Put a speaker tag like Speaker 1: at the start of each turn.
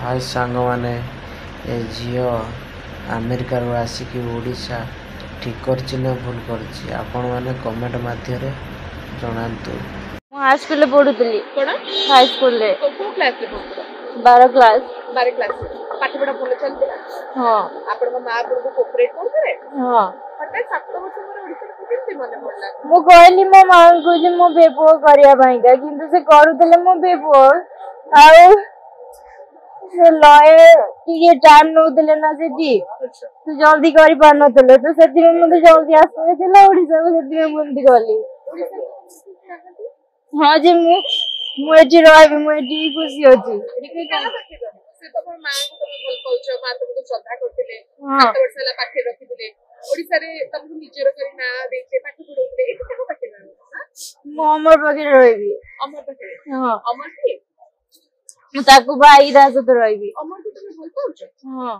Speaker 1: हाय सांग माने ए झियो अमेरिका रू आसिकी ओडिशा ठीक करछि ना भूल करछि आपण माने कमेंट माध्यम जणांतु।
Speaker 2: ମୁଁ ହାଇ ସ୍କୁଲରେ ପଢୁଥିଲି।
Speaker 3: कौन
Speaker 2: ହାଇ ସ୍କୁଲରେ
Speaker 3: को क्लास रे पढुथुला
Speaker 2: 12 କ୍ଲାସ୍।
Speaker 3: 12 क्लास पाठ पढ़ा भलो चलतिला
Speaker 2: ହଁ
Speaker 3: आपण मां आपन को कोऑपरेट करथरे
Speaker 2: ହଁ
Speaker 3: हटात 7 वर्ष पर ओडिसा को केमति मने पड़ला
Speaker 2: ମୁଁ କହିଲି ମୋ ମାଙ୍କୁ ଯେ ମୁଁ ବେପୁଅ କରିବା ପାଇଁକା କିନ୍ତୁ ସେ କରୁଥିଲେ ମୋ ବେପୁଅ ଆଉ ସେ ଲୟର ଟିକେ ଟାଇମ୍ ନଉଥିଲେ ନା ସେଠି ତୁ ଜଲ୍ଦି କରିପାରୁନଥିଲେ ତ ସେଥିପାଇଁ ମତେ ଜଲ୍ଦି ଆସିବାର ଥିଲା ଓଡିଶାକୁ ସେଥିପାଇଁ ମୁଁ ଏମିତି ଗଲି। ହଁ ଯେ ମୁଁ ଏଠି ରହିବି ମୁଁ ଏଠି ଖୁସି ଅଛି।
Speaker 3: से तो अपन मां को तुम भल पाउछ मां तुमको श्रद्धा करथिले
Speaker 2: हाँ
Speaker 3: 7 वर्ष ला पाठ रखिथिले ओडिसा रे तुमको निजर करी ना देखे पाठ पढौथिले एटा को पाठ ना
Speaker 2: ମୁଁ ଅମର ପାଖରେ ରହିବି।
Speaker 3: अमर पाखे
Speaker 2: ହଁ
Speaker 3: अमर की
Speaker 2: ମୁଁ ତାକୁ ଭାଇ ତା ସହିତ ରହିବି।
Speaker 3: अमर को तुम भल पाउछ
Speaker 2: ହଁ।